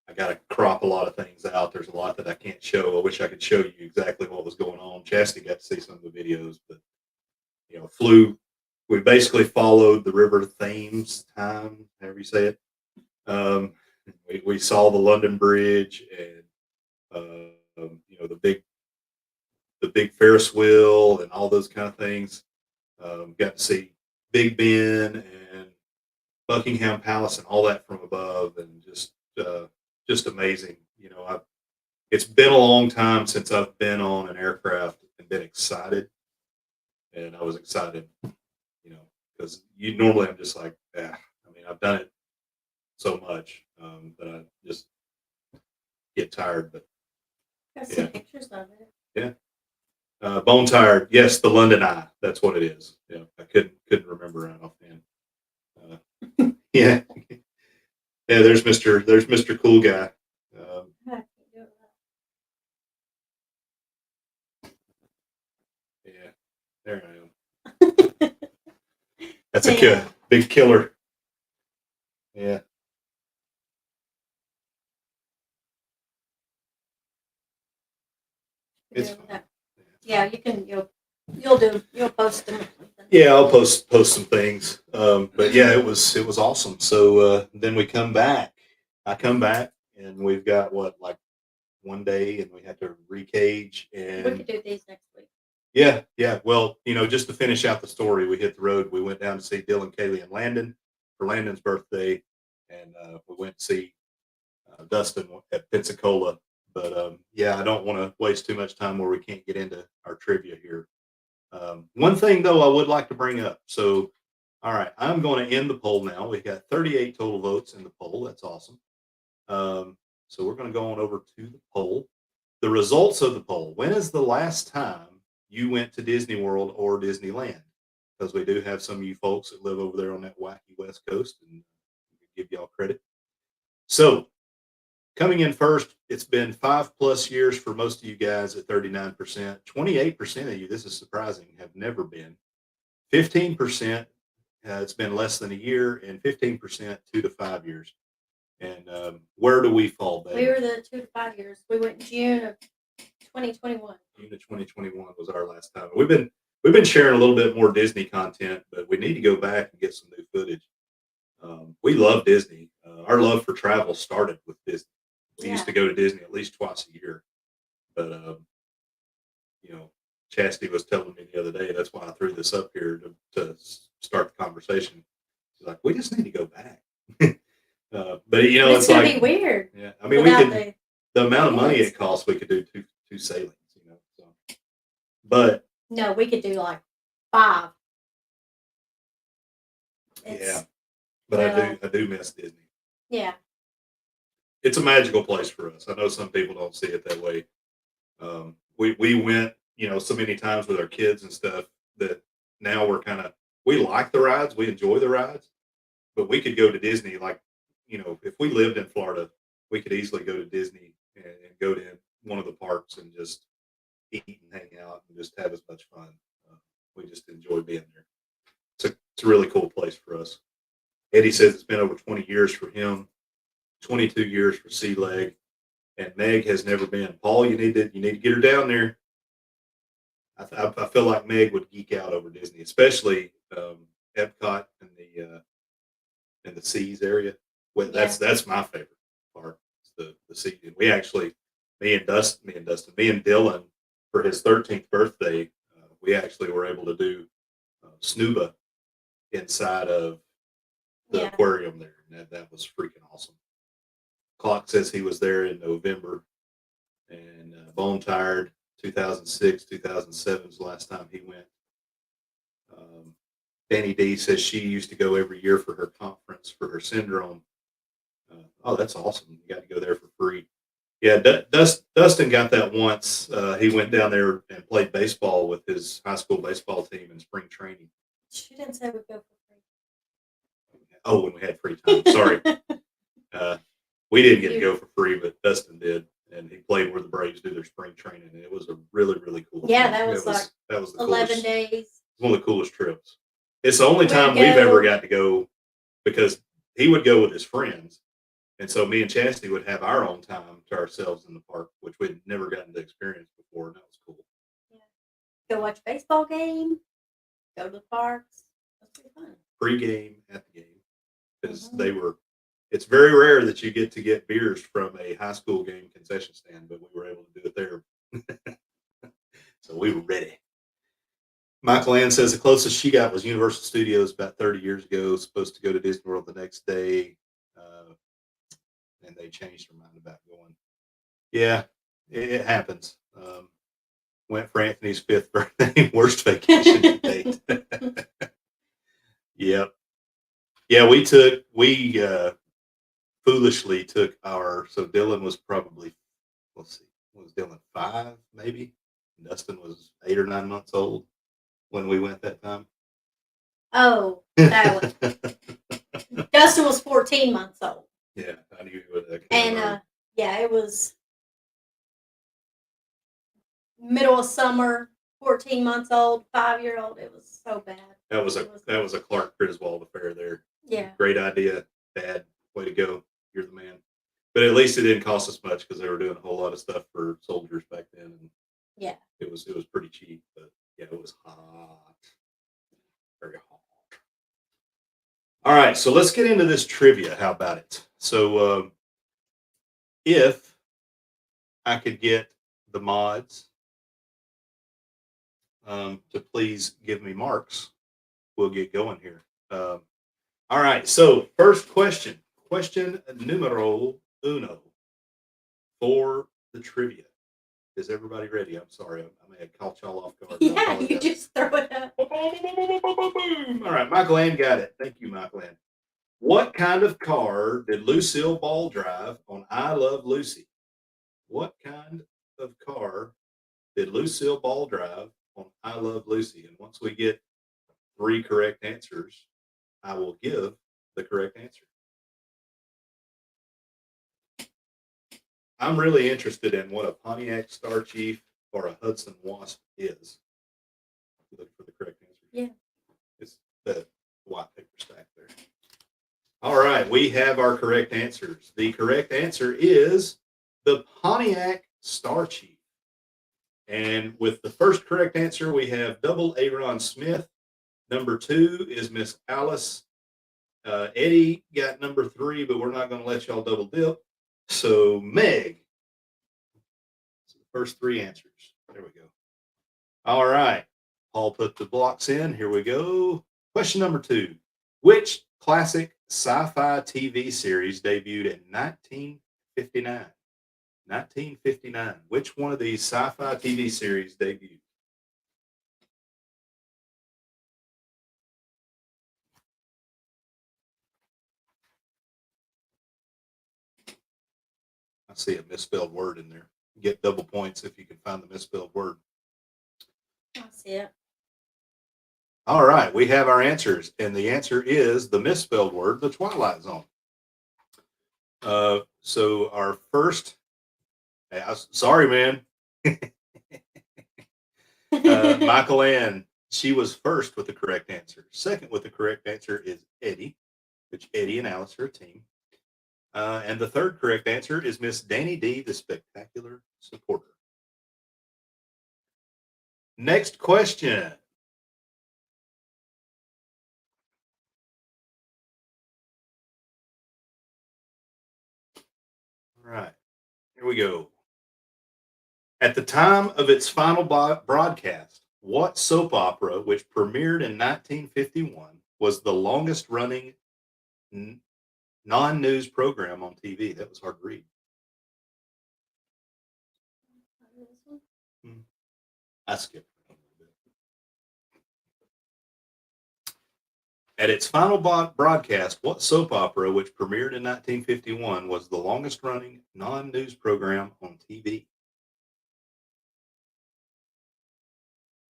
I got to crop a lot of things out. There's a lot that I can't show. I wish I could show you exactly what was going on. Chastity got to see some of the videos, but you know, we basically followed the River Thames, however you say it. We saw the London Bridge, and you know, the big Ferris wheel and all those kind of things. Got to see Big Ben and Buckingham Palace and all that from above, and just amazing. You know, it's been a long time since I've been on an aircraft and been excited, and I was excited, you know, because normally I'm just like, I mean, I've done it so much that I just get tired. But Got some pictures of it. Yeah. Bone tired. Yes, the London Eye. That's what it is. Yeah, I couldn't remember right offhand. Yeah. Yeah, there's Mr. Cool Guy. Yeah, there I am. That's a big killer. Yeah. It's fun. that. Yeah, you can. You'll post them. Yeah, I'll post some things. But yeah, it was awesome. So then we come back. I come back and we've got what, like one day, and we had to recage. We And could do these next week. yeah. Well, just to finish out the story, we hit the road. We went down to see Dylan, Kaylee, and Landon for Landon's birthday, and we went to see Dustin at Pensacola. But yeah, I don't want to waste too much time where we can't get into our trivia here. One thing though, I would like to bring up. So, all right, I'm going to end the poll now. We got 38 total votes in the poll. That's awesome. So we're going to go on over to the poll. The results of the poll. When is the last time you went to Disney World or Disneyland? Because we do have some of you folks that live over there on that wacky West Coast, and give y'all credit. So coming in first, it's been 5+ years for most of you guys at 39%. 28% of you, this is surprising, have never been. 15%, it's been less than a year, and 15%, 2 to 5 years. And where do we fall, baby? We were the 2 to 5 years. We went in June of 2021. June of 2021 was our last time. We've been sharing a little bit more Disney content, but we need to go back and get some new footage. We love Disney. Our love for travel started with Disney. We used to go to Disney at least twice a year. But, Chastity was telling me the other day, that's why I threw this up here to start the conversation. She's like, we just need to go back. But, it's gonna like, be weird. Yeah. I mean, we could, the amount of money it costs, we could do two sailings, so. But. No, we could do like 5. Yeah. But I do miss Disney. Yeah. It's a magical place for us. I know some people don't see it that way. We went, so many times with our kids and stuff that now we like the rides, we enjoy the rides, but we could go to Disney like, if we lived in Florida, we could easily go to Disney and go to one of the parks and just eat and hang out and just have as much fun. We just enjoy being there. It's a really cool place for us. Eddie says it's been over 20 years for him. 22 years for Sea Leg, and Meg has never been. Paul, you need to get her down there. I feel like Meg would geek out over Disney, especially Epcot and the Seas area. Well, that's my favorite part. The Sea. And we actually, me and Dylan, for his 13th birthday, we actually were able to do snuba inside of the aquarium there, and that was freaking awesome. Clock says he was there in November, and Bone Tired 2006, 2007 was the last time he went. Danny D says she used to go every year for her conference for her syndrome. Oh, that's awesome! You got to go there for free. Yeah, Dustin got that once. He went down there and played baseball with his high school baseball team in spring training. She didn't say we'd go for free. Oh, when we had free time. Sorry. We didn't get to go for free, but Dustin did, and he played where the Braves do their spring training, and it was a really, really cool. Yeah, thing. that was the 11 coolest, days. One of the coolest trips. It's the only time we've ever got to go, because he would go with his friends, and so me and Chastity would have our own time to ourselves in the park, which we'd never gotten to experience before, and that was cool. Yeah. Go watch a baseball game. Go to the parks. That's pretty fun. Pre-game at the game, because it's very rare that you get to get beers from a high school game concession stand, but we were able to do it there. So we were ready. Michael Ann says the closest she got was Universal Studios about 30 years ago, supposed to go to Disney World the next day, and they changed their mind about going. Yeah, it happens. Went for Anthony's 5th birthday, worst vacation to date. Yep. Yeah, we foolishly took so Dylan was probably, was Dylan 5 maybe? Dustin was 8 or 9 months old when we went that time. Oh, that one. Dustin was 14 months old. Yeah, I knew you would. And it was middle of summer, 14 months old, 5-year-old. It was so bad. That was a Clark Griswold affair there. Yeah. Great idea. Dad, way to go. You're the man. But at least it didn't cost us much because they were doing a whole lot of stuff for soldiers back then. And Yeah. it was pretty cheap. But yeah, it was hot. Very hot. All right, so let's get into this trivia. How about it? So if I could get the mods to please give me marks, we'll get going here. All right, so first question numero uno for the trivia. Is everybody ready? I'm sorry, I may have caught y'all off guard. Yeah, you just throw it up. All right, Michael Ann got it. Thank you, Michael Ann. What kind of car did Lucille Ball drive on I Love Lucy? What kind of car did Lucille Ball drive on I Love Lucy? And once we get 3 correct answers, I will give the correct answer. I'm really interested in what a Pontiac Star Chief or a Hudson Wasp is. Look for the correct answer. Yeah. It's the white paper stack there. All right, we have our correct answers. The correct answer is the Pontiac Star Chief. And with the first correct answer, we have double Aaron Smith. Number 2 is Miss Alice. Eddie got number 3, but we're not going to let y'all double dip. So Meg. So the first 3 answers. There we go. All right. Paul put the blocks in. Here we go. Question number 2. Which classic sci-fi TV series debuted in 1959? 1959. Which one of these sci-fi TV series debuted? I see a misspelled word in there. You get double points if you can find the misspelled word. I see it. All right, we have our answers, and the answer is the misspelled word, The Twilight Zone. So our first, sorry, man. Michael Ann, she was first with the correct answer. Second with the correct answer is Eddie, which Eddie and Alice are a team. And the third correct answer is Miss Danny D, the spectacular supporter. Next question. All right, here we go. At the time of its final broadcast, what soap opera, which premiered in 1951, was the longest running non-news program on TV? That was hard to read. I skipped a little bit. At its final broadcast, what soap opera, which premiered in 1951, was the longest running non-news program on TV?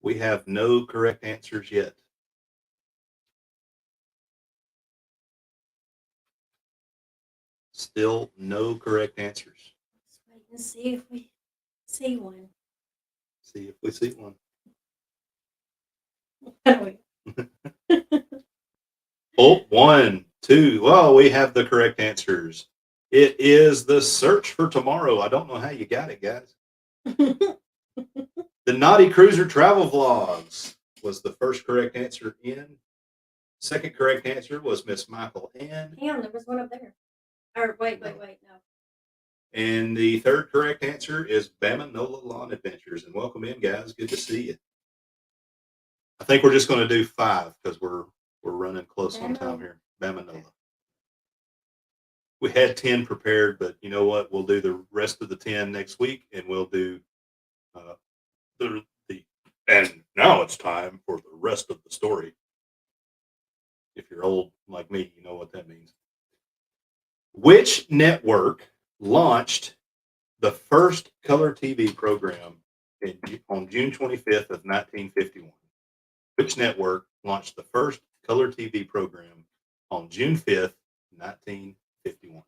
We have no correct answers yet. Still no correct answers. Let's wait and see if we see one. See if we see one. Oh, 1, 2. Well, we have the correct answers. It is The Search for Tomorrow. I don't know how you got it, guys. The Naughty Cruiser Travel Vlogs was the first correct answer in. Second correct answer was Miss Michael Ann. Hang on, there was one up there. Or wait, no. And the third correct answer is Bama Nola Lawn Adventures. And welcome in, guys. Good to see you. I think we're just going to do 5 because we're running close on time here. Bama Nola. We had 10 prepared, but you know what? We'll do the rest of the 10 next week, and we'll do and now it's time for the rest of the story. If you're old like me, you know what that means. Which network launched the first color TV program on June 25th of 1951? Which network launched the first color TV program on June 5th, 1951?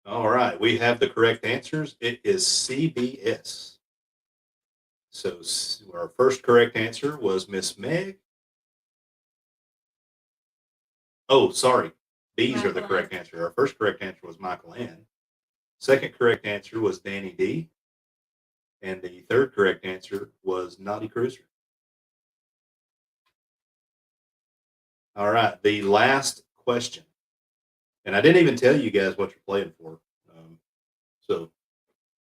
All right, we have the correct answers. It is CBS. So our first correct answer was Miss Meg. Oh, sorry. These are the Michael correct answer. Our first correct answer was Michael Ann. Second correct answer was Danny D. And the third correct answer was Naughty Cruiser. All right, the last question. And I didn't even tell you guys what you're playing for. So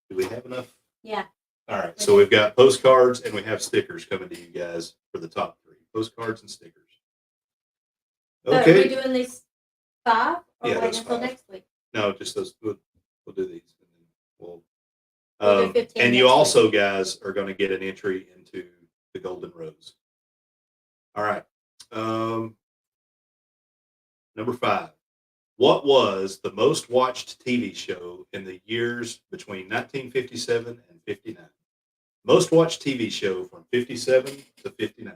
do we have enough? Yeah. All right, so we've got postcards and we have stickers coming to you guys for the top three. Postcards and stickers. But are we doing these 5 or Yeah, waiting those until 5. next week? No, just those. We'll do these. And then We'll do 15 and you next also, week. guys, are going to get an entry into the Golden Rose. All right. Number 5. What was the most watched TV show in the years between 1957 and 59? Most watched TV show from 57 to 59.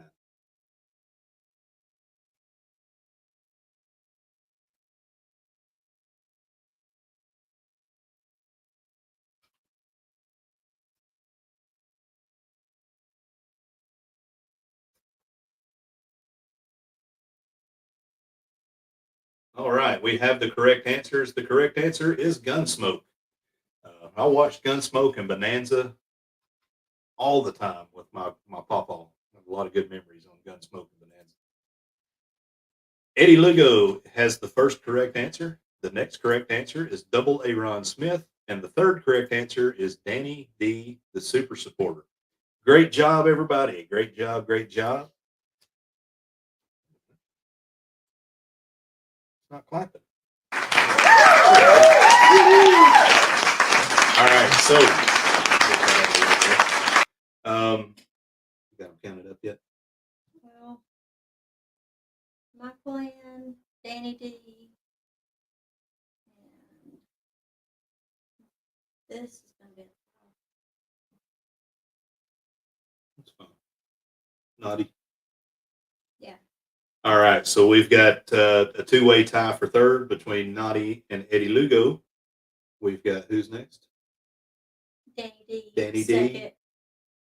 All right, we have the correct answers. The correct answer is Gunsmoke. I watched Gunsmoke and Bonanza all the time with my pawpaw. I have a lot of good memories on Gunsmoke and Bonanza. Eddie Lugo has the first correct answer. The next correct answer is Double Aaron Smith. And the third correct answer is Danny D, the super supporter. Great job, everybody. Great job. Great job. It's not clapping. All right, so you got them counted up yet? Well, Michael Ann, Danny D, and this is going to be That's fine. Naughty. Yeah. All right, so we've got a two-way tie for third between Naughty and Eddie Lugo. We've got who's next? Danny D. Danny D. Second,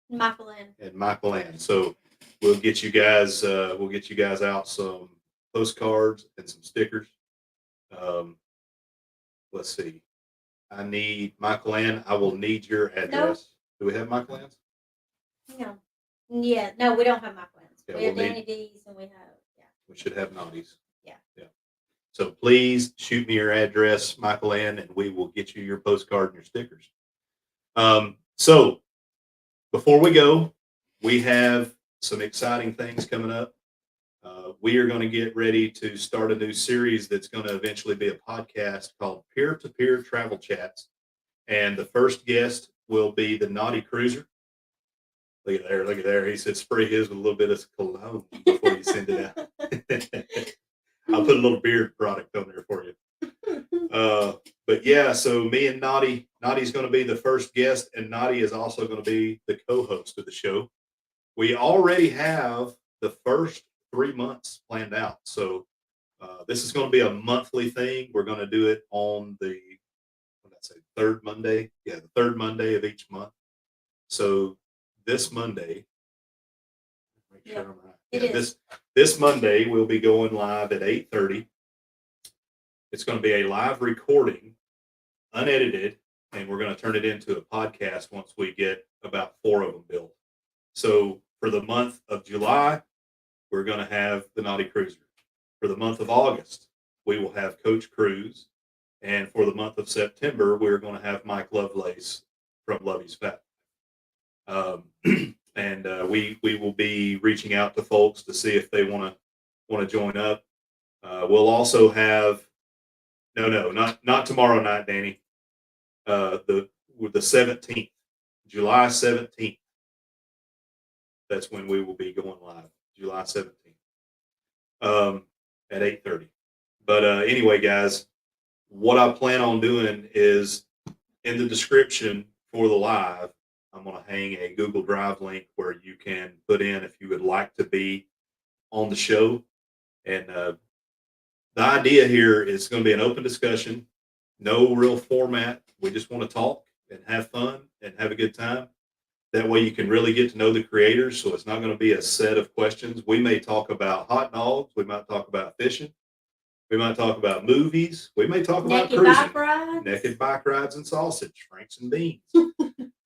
Michael Ann. And Michael Ann. So we'll get you guys out some postcards and some stickers. Let's see. I need Michael Ann. I will need your address. Do we have Michael Ann's? No. Yeah, no, we don't have Michael Ann's. Yeah, we have we'll Danny D's and we have, We should have Naughty's. Yeah. So please shoot me your address, Michael Ann, and we will get you your postcard and your stickers. So before we go, we have some exciting things coming up. We are going to get ready to start a new series that's going to eventually be a podcast called Peer-to-Peer Travel Chats. And the first guest will be the Naughty Cruiser. Look at there. He said spray his with a little bit of cologne before you send it out. I'll put a little beard product on there for you. But yeah, so me and Naughty's going to be the first guest, and Naughty is also going to be the co-host of the show. We already have the first 3 months planned out. So this is going to be a monthly thing. We're going to do it on the, third Monday. Yeah, the third Monday of each month. So this Monday, make sure I'm right. It is. This Monday we'll be going live at 8:30. It's going to be a live recording, unedited, and we're going to turn it into a podcast once we get about 4 of them built. So for the month of July, we're going to have the Naughty Cruiser. For the month of August, we will have Coach Cruz. And for the month of September, we're going to have Mike Lovelace from Lovey's Fat. And we will be reaching out to folks to see if they want to join up. We'll also have not tomorrow night, Danny. The 17th, July 17th. That's when we will be going live, July 17th, at 8:30. But anyway, guys, what I plan on doing is in the description for the live, I'm going to hang a Google Drive link where you can put in if you would like to be on the show. And the idea here is going to be an open discussion. No real format. We just want to talk and have fun and have a good time. That way you can really get to know the creators. So it's not going to be a set of questions. We may talk about hot dogs. We might talk about fishing. We might talk about movies. We may talk about Naked cruising. bike rides. Naked bike rides and sausage, franks and beans.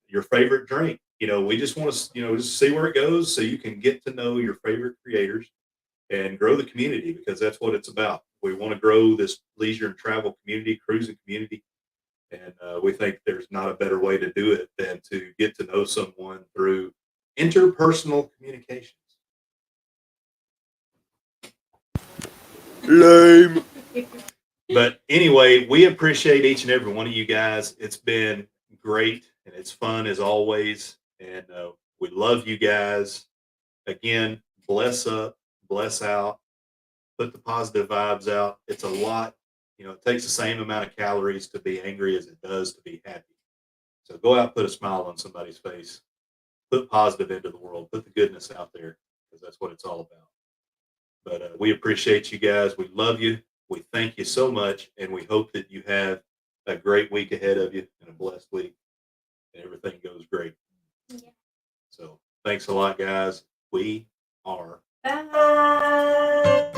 Your favorite drink. We just want to, just see where it goes so you can get to know your favorite creators and grow the community, because that's what it's about. We want to grow this leisure and travel community, cruising community. And we think there's not a better way to do it than to get to know someone through interpersonal communications. Lame. But anyway, we appreciate each and every one of you guys. It's been great and it's fun as always. And we love you guys. Again, bless up, bless out, put the positive vibes out. It's a lot. It takes the same amount of calories to be angry as it does to be happy. So go out, put a smile on somebody's face, put positive into the world, put the goodness out there, because that's what it's all about. But we appreciate you guys. We love you. We thank you so much. And we hope that you have a great week ahead of you and a blessed week and everything goes great. Yeah. So thanks a lot, guys. We are. Bye.